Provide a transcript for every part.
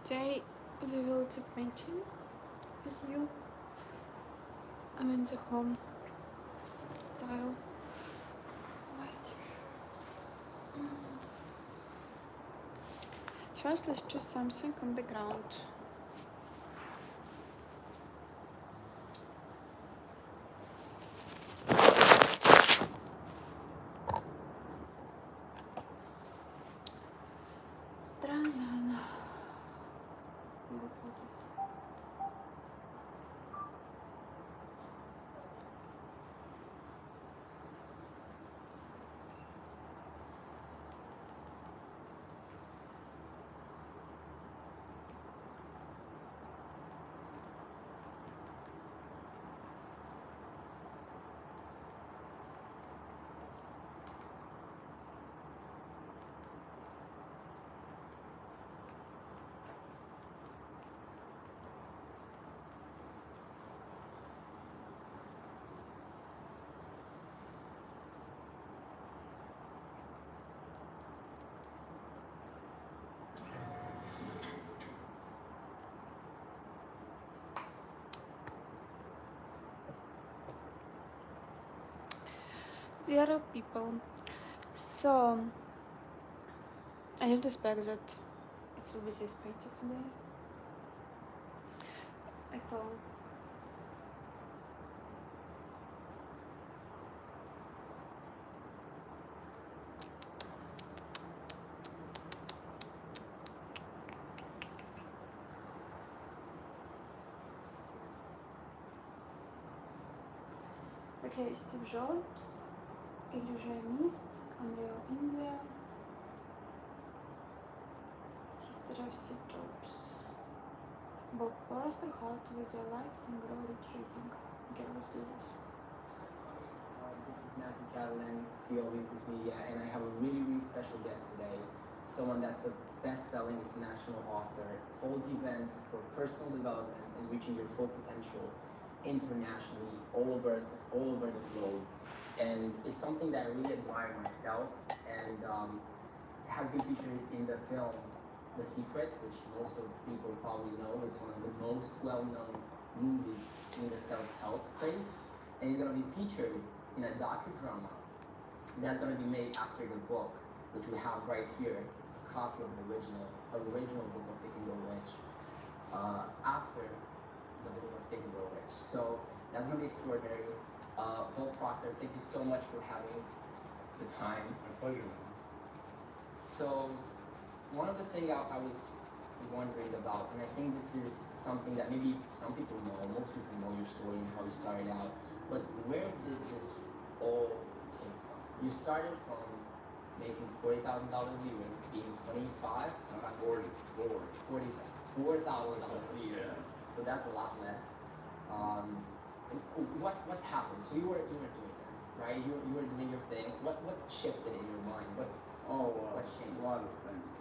Today we will do painting with you. I'm in the home style. White. First, let's choose something on background. Tra-la-la. What is? Zero people. So I don't expect that it will be this painting today. At all. Okay, Steve Jobs, Illusionist, Unreal India, History of Steve Jobs, Bob Forrester, How to Visualize and Grow Rich Reading. Okay, let's do this. This is Matthew Catalan, CEO of Increase Media, and I have a really special guest today. Someone that's a best-selling international author, holds events for personal development and reaching your full potential internationally, all over the globe. And it's something that I really admire myself, and has been featured in the film The Secret, which most of people probably know. It's one of the most well-known movies in the self-help space. And he's going to be featured in a docudrama that's going to be made after the book, which we have right here, a copy of the original book of Think and Grow Rich, after the book of Think and Grow Rich. So that's going to be extraordinary. Bob Proctor, thank you so much for having the time. My pleasure. So one of the things I was wondering about, and I think this is something that maybe some people know, most people know your story and how you started out, but where did this all came from? You started from making $40,000 a year, being 25? Not 40, $4,000 a year. Yeah. So that's a lot less. What happened? So you were doing that, right? You were doing your thing. What shifted in your mind? What changed? A lot of things.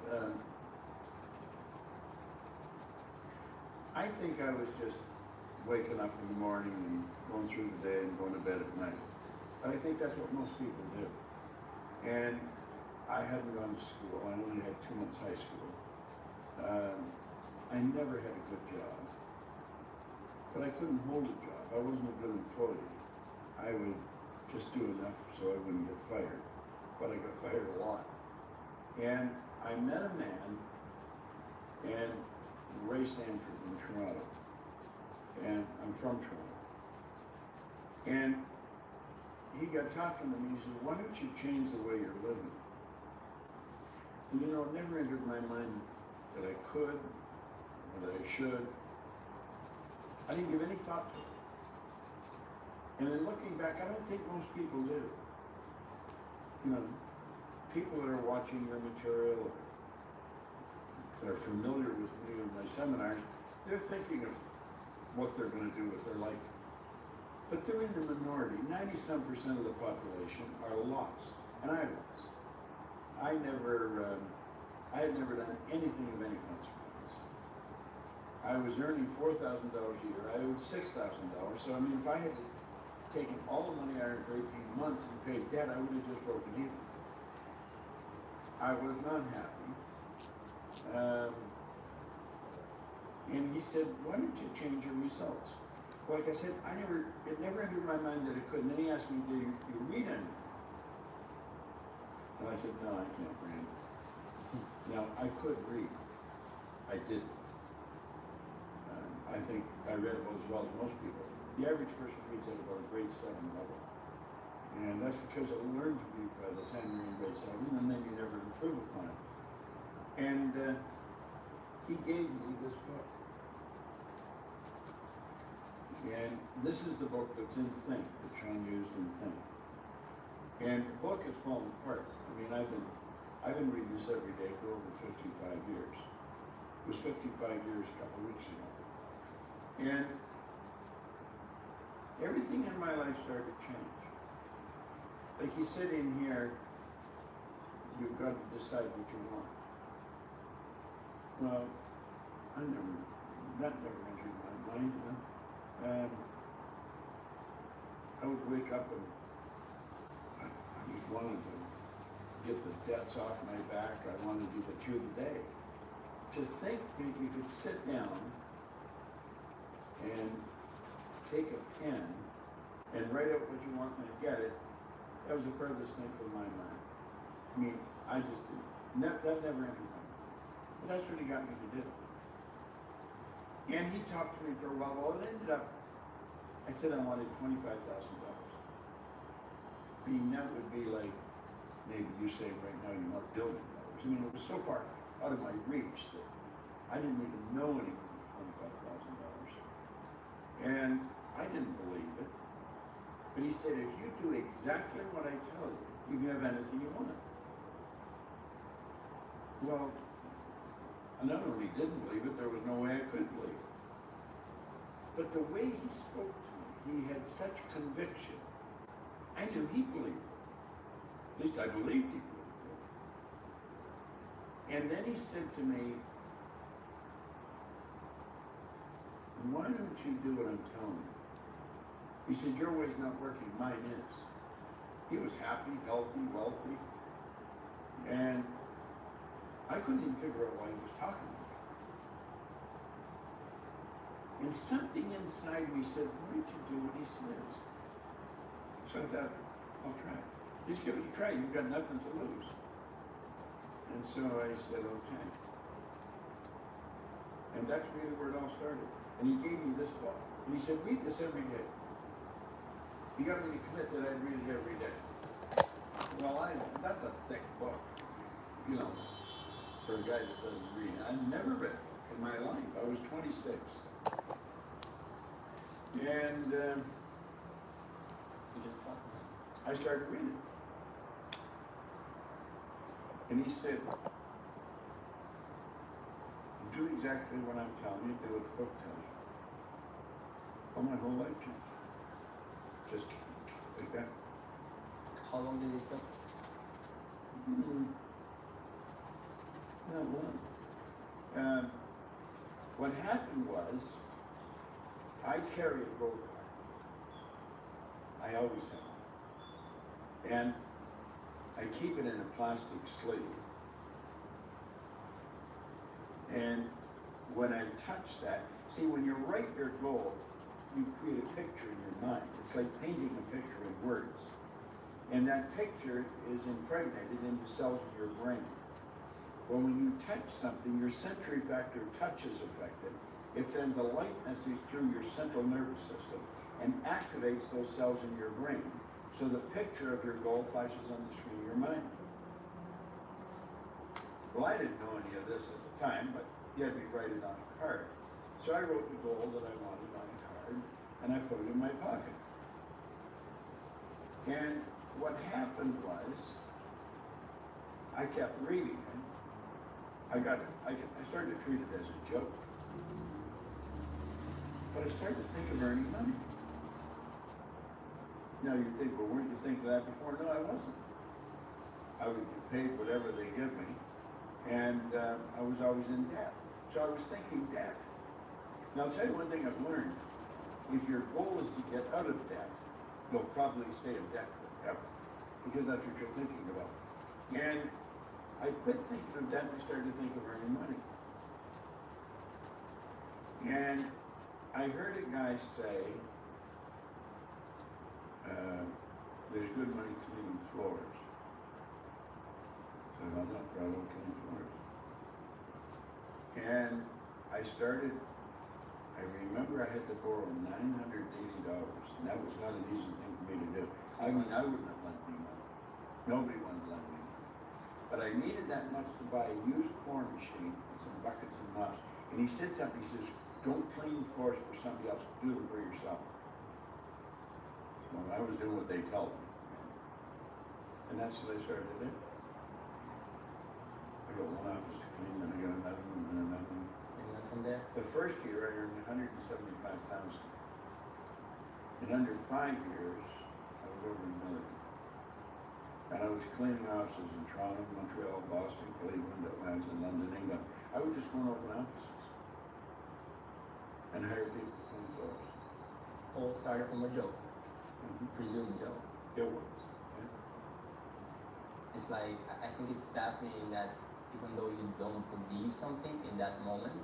I think I was just waking up in the morning and going through the day and going to bed at night. But I think that's what most people do. And I hadn't gone to school. I only had 2 months high school. I never had a good job. But I couldn't hold a job. I wasn't a good employee. I would just do enough so I wouldn't get fired. But I got fired a lot. And I met a man, and Ray Stanford in Toronto. And I'm from Toronto. And he got talking to me, he said, why don't you change the way you're living? And you know, it never entered my mind that I could, or that I should. I didn't give any thought to it. And then looking back, I don't think most people do. You know, people that are watching your material, that are familiar with me and my seminars, they're thinking of what they're going to do with their life. But they're in the minority. 90-some% of the population are lost, and I was. I had never done anything of any consequence. I was earning $4,000 a year. I owed $6,000. So I mean, if I had taken all the money I earned for 18 months and paid debt, I would have just broken even. I was not happy. And he said, why don't you change your results? Well, like I said, it never entered my mind that it could. And then he asked me, do you read anything? And I said, no, I can't read. Now, I could read. I didn't. I think I read about as well as most people. The average person reads at about a grade 7 level. And that's because I learned to read by the time you're in grade 7, and then you never improve upon it. And he gave me this book. And this is the book that's in Think, that Sean used in Think. And the book has fallen apart. I mean, I've been reading this every day for over 55 years. It was 55 years a couple weeks ago. And everything in my life started to change. Like he said in here, you've got to decide what you want. Well, that never entered my mind. I would wake up and I just wanted to get the debts off my back. I wanted to get through the day. To think that you could sit down and take a pen and write out what you want and get it, that was the furthest thing from my mind. I mean, I just didn't. That never entered my mind. But that's what he got me to do. And he talked to me for a while. Well, it ended up, I said I wanted $25,000. I mean, that would be like, maybe you say right now you want $1 billion. I mean, it was so far out of my reach that I didn't even know anyone with $25,000. And I didn't believe it. But he said, if you do exactly what I tell you, you can have anything you want. Well, I not only didn't believe it, there was no way I could believe it. But the way he spoke to me, he had such conviction. I knew he believed it. At least I believed he believed it. And then he said to me, why don't you do what I'm telling you? He said, your way's not working, mine is. He was happy, healthy, wealthy. And I couldn't even figure out why he was talking to me. And something inside me said, why don't you do what he says? So I thought, I'll try it. Just give it a try, you've got nothing to lose. And so I said, okay. And that's really where it all started. And he gave me this book. And he said, read this every day. He got me to commit that I'd read it every day. Well, that's a thick book, you know, for a guy that doesn't read. I've never read a book in my life. I was 26. And You just trusted him. I started reading. And he said, do exactly what I'm telling you, do what the book tells you. Well, my whole life changed. Just like that. How long did it take? Not long. What happened was, I carry a gold card. I always have. And I keep it in a plastic sleeve. And when I touch that, see, when you write your goal, you create a picture in your mind. It's like painting a picture in words. And that picture is impregnated into cells of your brain. Well, when you touch something, your sensory factor touch is affected. It sends a light message through your central nervous system and activates those cells in your brain. So the picture of your goal flashes on the screen of your mind. Well, I didn't know any of this at the time, but you had me write it on a card. So I wrote the goal that I wanted on a card, and I put it in my pocket. And what happened was, I kept reading it. I started to treat it as a joke. But I started to think of earning money. Now you'd think, well, weren't you thinking that before? No, I wasn't. I would get paid whatever they give me, and I was always in debt. So I was thinking debt. Now I'll tell you one thing I've learned. If your goal is to get out of debt, you'll probably stay in debt forever, because that's what you're thinking about. And I quit thinking of debt and started to think of earning money. And I heard a guy say, there's good money cleaning floors. So I'm not proud of cleaning floors. And I remember I had to borrow $980, and that was not an easy thing for me to do. I mean, I wouldn't have lent me money. Nobody wanted to lend me money. But I needed that much to buy a used floor machine and some buckets and mops. And he said something, he says, don't clean floors for somebody else, do them for yourself. Well, I was doing what they told me. And that's what I started to do. I got one office to clean, then I got another one, then another one. And then from there, The first year I earned $175,000. In under 5 years, I was over $1 million. And I was cleaning offices in Toronto, Montreal, Boston, Cleveland, Atlanta, London, England. I would just go and open offices and hire people to clean floors. all started from a joke, presumed joke. It was. It's like, I think it's fascinating that even though you don't believe something in that moment,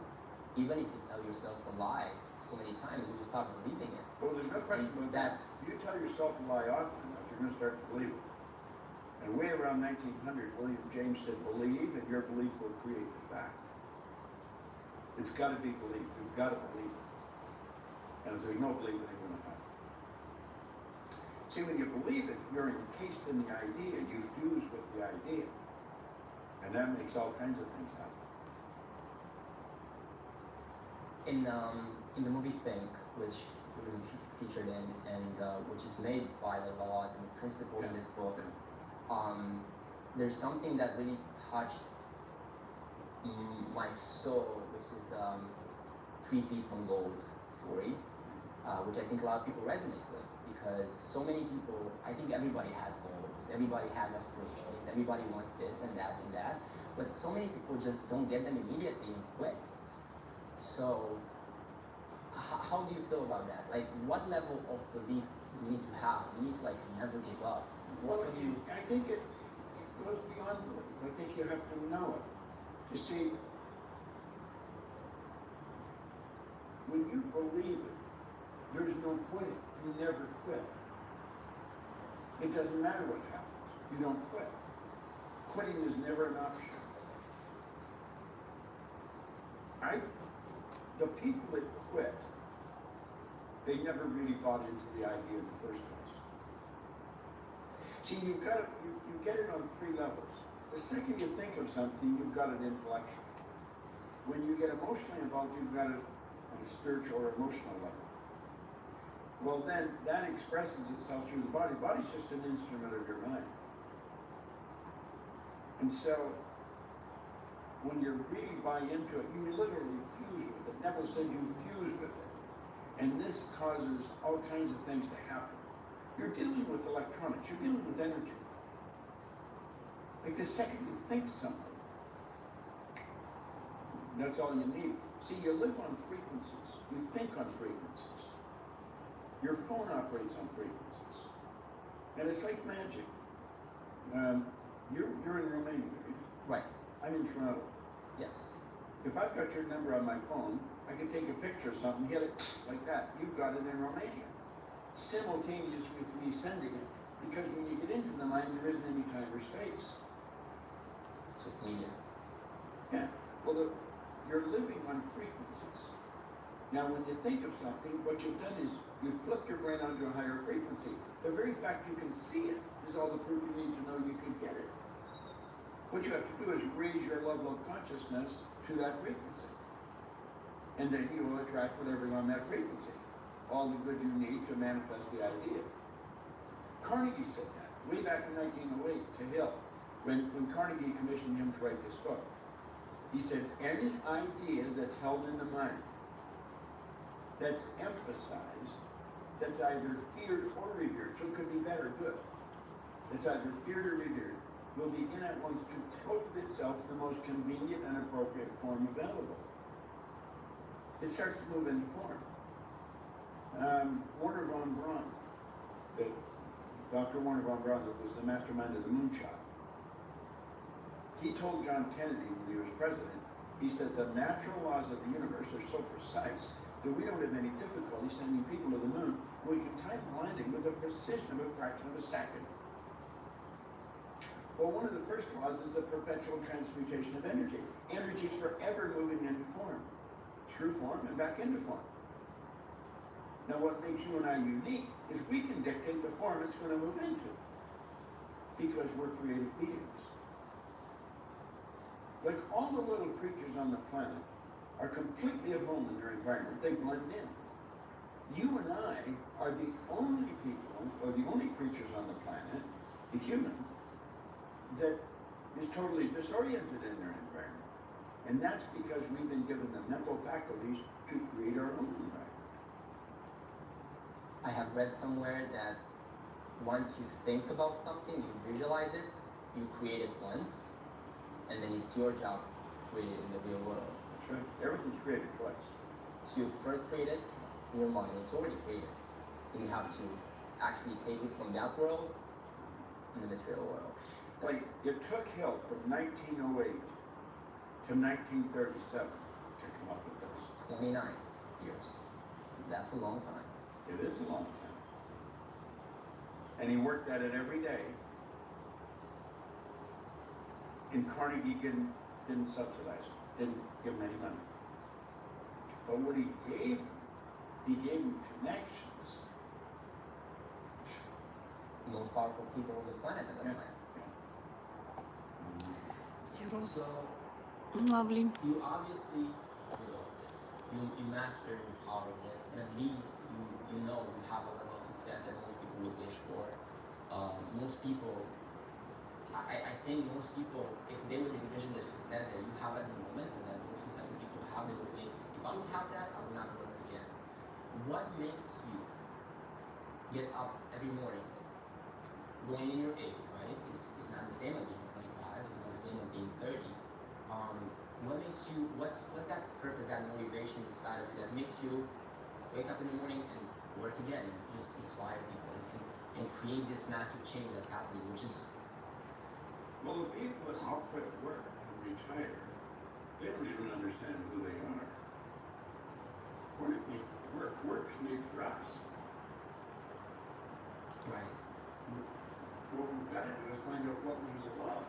even if you tell yourself a lie so many times, you will start believing it. Well, there's no question about that. That's- You tell yourself a lie often enough, you're going to start to believe it. And way around 1900, William James said, believe, and your belief will create the fact. It's got to be believed. You've got to believe it. And if there's no belief, it ain't going to happen. See, when you believe it, you're encased in the idea. You fuse with the idea. And that makes all kinds of things happen. In the movie Think, which we featured in, and which is made by the laws and the principle in this book, there's something that really touched my soul, which is the 3 Feet from Gold story, which I think a lot of people resonate with, because so many people, I think everybody has goals, everybody has aspirations, everybody wants this and that, but so many people just don't get them immediately and quit. So, how do you feel about that? Like, what level of belief do you need to have? You need to, like, never give up. What would you... I think it goes beyond belief. I think you have to know it. You see, when you believe it, there's no quitting. You never quit. It doesn't matter what happens. You don't quit. Quitting is never an option. The people that quit, they never really bought into the idea in the first place. See, you get it on 3 levels. The second you think of something, you've got it intellectually. When you get emotionally involved, you've got it on a spiritual or emotional level. Well, then that expresses itself through the body. The body's just an instrument of your mind. And so, when you really buy into it, you literally fuse with it. Neville said you fuse with it. And this causes all kinds of things to happen. You're dealing with electronics, you're dealing with energy. Like the second you think something, that's all you need. See, you live on frequencies. You think on frequencies. Your phone operates on frequencies. And it's like magic. You're in Romania, Right. I'm in Toronto. Yes. If I've got your number on my phone, I can take a picture of something, hit it like that. You've got it in Romania. Simultaneous with me sending it, because when you get into the mind, there isn't any time or space. It's just media. Yeah. Well, you're living on frequencies. Now, when you think of something, what you've done is you flipped your brain onto a higher frequency. The very fact you can see it is all the proof you need to know you can get it. What you have to do is raise your level of consciousness to that frequency. And then you will attract whatever's on that frequency. All the good you need to manifest the idea. Carnegie said that way back in 1908 to Hill, when Carnegie commissioned him to write this book. He said, any idea that's held in the mind, that's emphasized, that's either feared or revered, so it could be bad or good. It's either feared or revered, will begin at once to clothe itself in the most convenient and appropriate form available. It starts to move into form. Wernher von Braun, Dr. Wernher von Braun, that was the mastermind of the moonshot, he told John Kennedy when he was president, He said the natural laws of the universe are so precise that we don't have any difficulty sending people to the moon. We can time the landing with a precision of a fraction of a second. Well, one of the first laws is the perpetual transmutation of energy. Energy is forever moving into form, through form and back into form. Now, what makes you and I unique is we can dictate the form it's going to move into, because we're creative beings. Like all the little creatures on the planet are completely at home in their environment. They blend in. You and I are the only people, or the only creatures on the planet, the human, that is totally disoriented in their environment. And that's because we've been given the mental faculties to create our own environment. I have read somewhere that once you think about something, you visualize it, you create it once, and then it's your job to create it in the real world. That's right. Everything's created twice. So you first create it in your mind, it's already created. Then you have to actually take it from that world in the material world. Like, it took Hill from 1908 to 1937 to come up with this. 29 years. That's a long time. It is a long time. And he worked at it every day. And Carnegie didn't subsidize him, didn't give him any money. But what he gave him connections. The most powerful people on the planet at that Yeah. time. Zero. So Lovely. you obviously did all this. You mastered the power of this, and at least you know you have a level of success that most people would wish for. Most people, I think most people, if they would envision the success that you have at the moment, and that most successful people have, they would say, if I would have that, I would not work again. What makes you get up every morning, going in your age, right? It's not the same as being 25, it's not the same as being 30. What makes you, what's that purpose, that motivation inside of you that makes you wake up in the morning and work again and just inspire people and create this massive change that's happening, which is... Well, the people that all quit work and retire, they don't even understand who they are. We're not made for work. Work's made for us. Right. What we've got to do is find out what we love.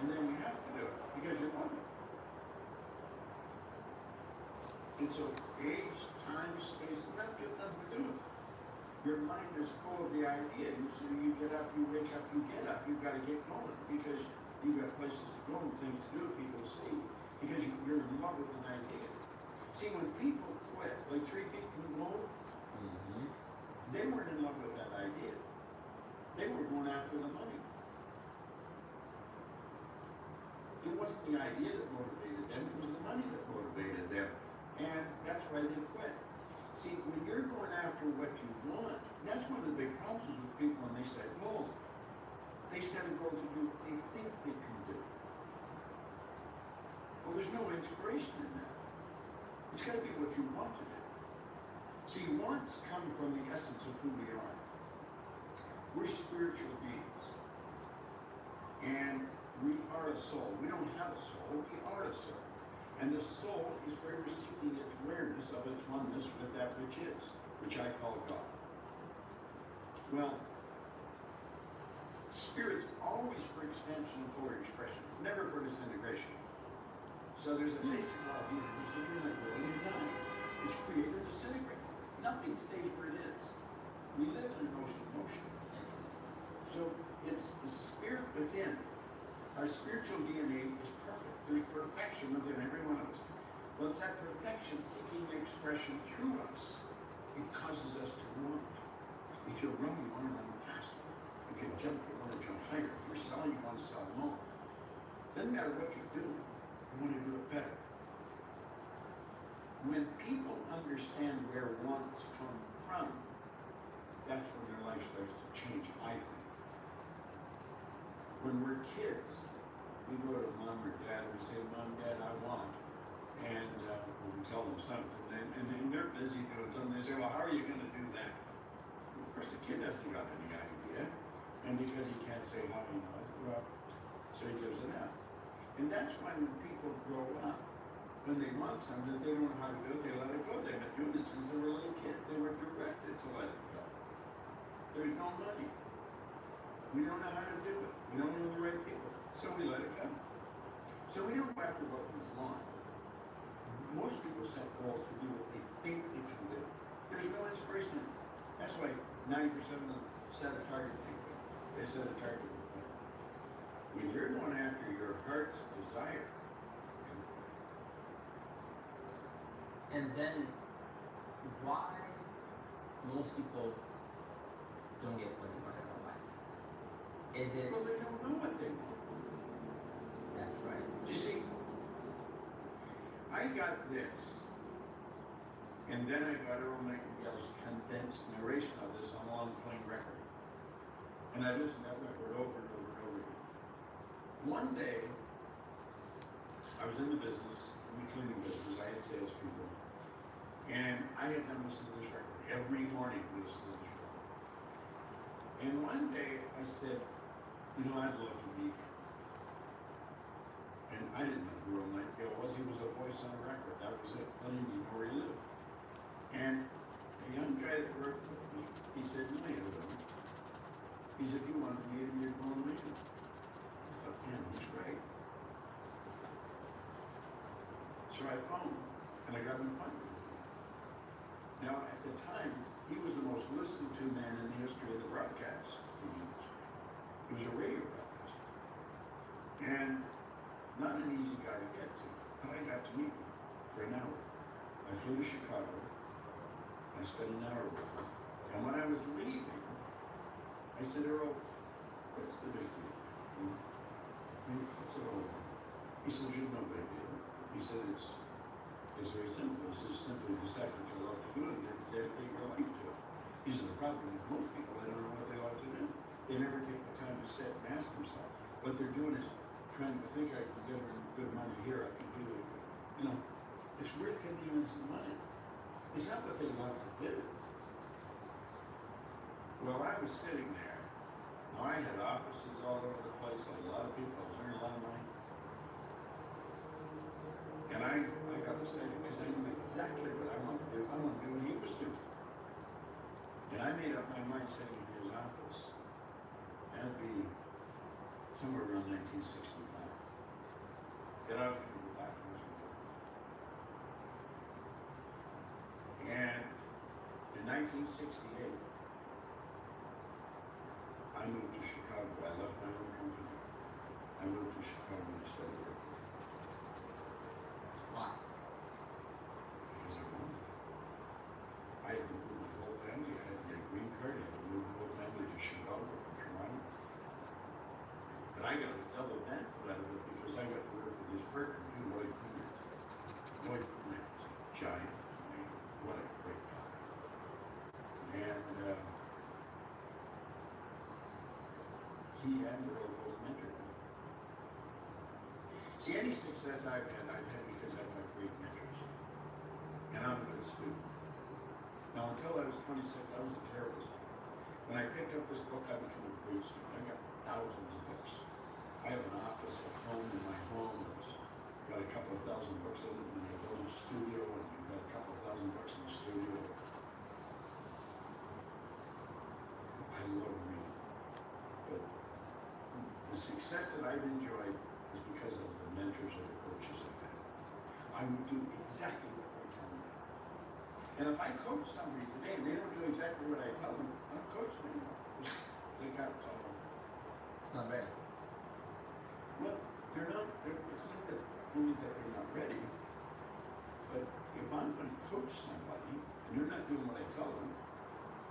And then you have to do it because you love it. And so age, time, space, nothing to do with it. Your mind is full of the idea. So you get up, you wake up, you get up. You've got to get going because you've got places to go and things to do, people to see. Because you're in love with an idea. See, when people quit, like 3 feet from the goal, they weren't in love with that idea. They were going after the money. It wasn't the idea that motivated them, it was the money that motivated them. And that's why they quit. See, when you're going after what you want, that's one of the big problems with people when they set goals. They set a goal to do what they think they can do. Well, there's no inspiration in that. It's got to be what you want to do. See, wants come from the essence of who we are. We're spiritual beings. And we are a soul. We don't have a soul, we are a soul. And the soul is forever seeking its awareness of its oneness with that which is, which I call God. Well, spirit's always for expansion and forward expression. It's never for disintegration. So there's a basic law of universe. You're not willing to die. It's create or disintegrate. Nothing stays where it is. We live in an ocean of motion. So it's the spirit within. Our spiritual DNA is perfect. There's perfection within every one of us. Well, it's that perfection seeking expression through us. It causes us to run. If you run, you want to run faster. If you jump, you want to jump higher. If you're selling, you want to sell more. Doesn't matter what you're doing, you want to do it better. When people understand where wants come from, that's when their life starts to change, I think. When we're kids, we go to mom or dad and we say, Mom, Dad, I want. And we tell them something, and then they're busy doing something. They say, well, how are you going to do that? Of course, the kid hasn't got any idea. And because he can't say how he knows, well, so he gives it out. And that's why when people grow up, when they want something that they don't know how to do it, they let it go. They've been doing it since they were little kids. They were directed to let it go. There's no money. We don't know how to do it. We don't know the right people. So we let it go. So we don't go after what we want. Most people set goals to do what they think they can do. There's no inspiration. That's why 90% of them set a target they fail. They set a target they fail. When you're going after your heart's desire, And then, why most people don't get what they want in their life? Is it? well, they don't know what they want. That's right. You see, I got this, and then I got Earl Nightingale's condensed narration of this on a long plain record. And I listened to that record over and over and over again. One day, I was in the business, in the cleaning business, I had salespeople, and I had them listen to this record. Every morning we listen to this record. And one day I said, you know, I'd love to meet him. And I didn't know who Earl Nightingale was. He was a voice on a record. That was it. I didn't even know where he lived. And a young guy that worked with me, he said, no, you don't. He said, if you want to meet him, you're going to meet him. I thought, damn, he's right. So I phoned, and I got an appointment with him. Now, at the time, he was the most listened to man in the history of the broadcast industry. He was a radio broadcaster. And not an easy guy to get to, but I got to meet him for an hour. I flew to Chicago. I spent an hour with him. And when I was leaving, I said, Earl, what's the big deal? What's it all about? He said, there's no big deal. He said, it's very simple. It's just simply decide what you love to do and dedicate your life to it. He said, the problem is most people, they don't know what they love to do. They never take the time to sit and ask themselves. What they're doing is trying to think I can get good money here, I can do it. You know, it's where can they earn some money? It's not what they love to do. Well, I was sitting there. Now, I had offices all over the place, like a lot of people. I was earning a lot of money. And I got excited because I knew exactly what I wanted to do. I wanted to do what he was doing. And I made up my mind sitting in his office. That'd be somewhere around 1965. That I was going to go back to this work. And in 1968, I moved to Chicago. I left my own company. I moved to Chicago and started working. Why? Because I wanted to. I had to move the whole family. I had to get a green card. I had to move the whole family to Chicago from Toronto. But I got a double benefit out of it because I got to work with his partner, Lloyd Cunningham. Lloyd Cunningham was a giant. I mean, what a great guy. And he and Earl both mentored me. See, any success I've had because I've had great mentors. And I'm a good student. Now, until I was 26, I was a terrible student. When I picked up this book, I became a great student. I got thousands of books. I have an office at home in my home. It's got a couple of thousand books in it, and I built a studio, and I've got a couple of thousand books in the studio. I love reading. But the success that I've enjoyed is because of the mentors and the coaches I've had. I would do exactly what they tell me. And if I coach somebody today and they don't do exactly what I tell them, I don't coach them anymore. They got it all. It's not ready. Well, it's not that only that they're not ready, but if I'm going to coach somebody and they're not doing what I tell them,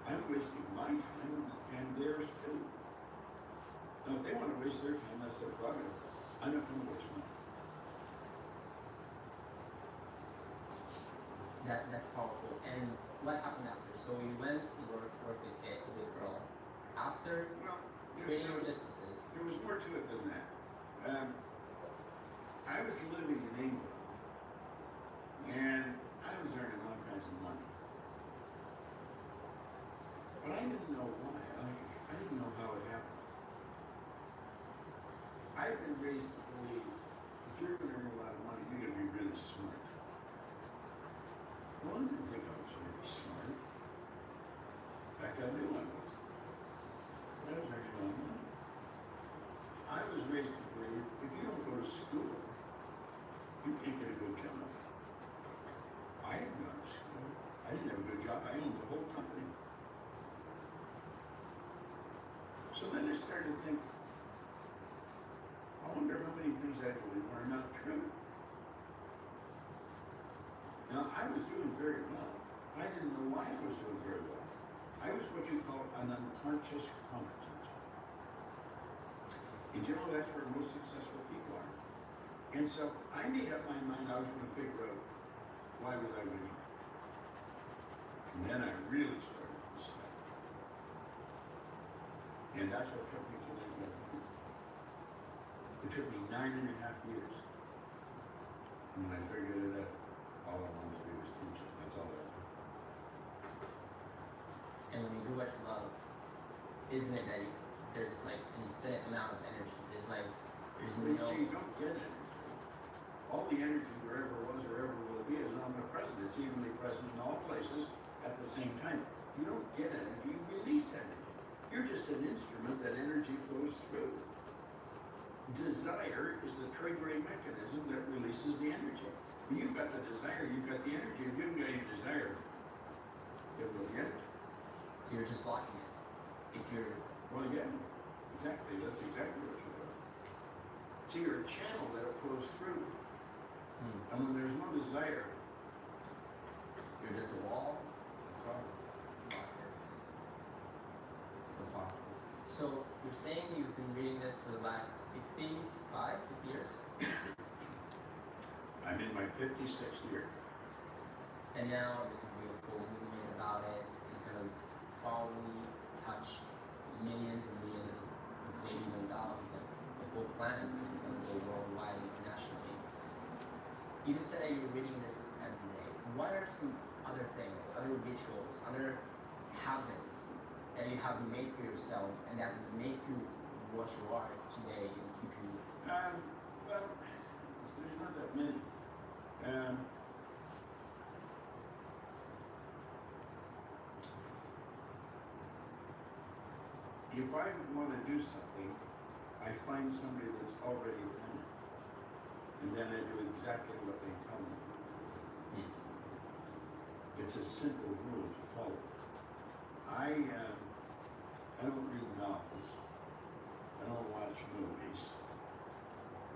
I'm wasting my time and theirs too. Now, if they want to waste their time, that's their prerogative. I'm not going to waste mine. That's powerful. And what happened after? So you went and worked with Earl. After Well, creating your businesses. there was more to it than that. I was living in England, and I was earning all kinds of money. But I didn't know why. I didn't know how it happened. I've been raised to believe if you're going to earn a lot of money, you're going to be really really smart. Well, I didn't think I was really smart. In fact, I knew I was. That was very normal. I was raised to believe if you don't go to school, you can't get a good job. I had gone to school. I didn't have a good job. I owned the whole company. So then I started to think, I wonder how many things I believe are not true. Now, I was doing very well. I didn't know why I was doing very well. I was what you call an unconscious competent. In general, that's where most successful people are. And so I made up my mind I was going to figure out why was I winning. And then I really started to study. And that's what took me to that level. It took me 9.5 years. And when I figured it out, all I wanted to do was teach it. That's all I did. And when you do what you love, isn't it that there's like an infinite amount of energy? There's So you see, you don't get energy. All the energy there ever was or ever will be is omnipresent. It's evenly present in all places at the same time. You don't get energy, you release energy. You're just an instrument that energy flows through. Desire is the triggering mechanism that releases the energy. When you've got the desire, you've got the energy. If you haven't got any desire, you haven't got the energy. So you're just blocking it. If you're Well, yeah, exactly. That's exactly what you're doing. See, you're a channel that it flows through. And when there's no desire, you're just a wall, it's all. blocks everything. It's so powerful. So you're saying you've been reading this for the last 50 years? I'm in my 56th year. And now there's going to be a whole movement about it. It's going to probably touch millions and millions and maybe even the whole planet, because it's going to go worldwide, internationally. You said you're reading this every day. What are some other things, other rituals, other habits that you have made for yourself and that make you what you are today and keep you? Well, there's not that many. If I want to do something, I find somebody that's already done it. And then I do exactly what they tell me. It's a simple rule to follow. I don't read novels. I don't watch movies.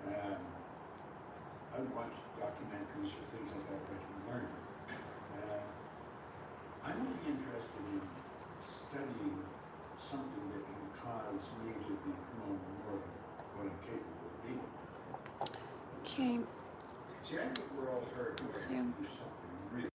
I watch documentaries or things like that where I can learn. I'm only interested in studying something that can cause me to become more than what I'm capable of being. Okay. See, I think we're all hard to So- do something really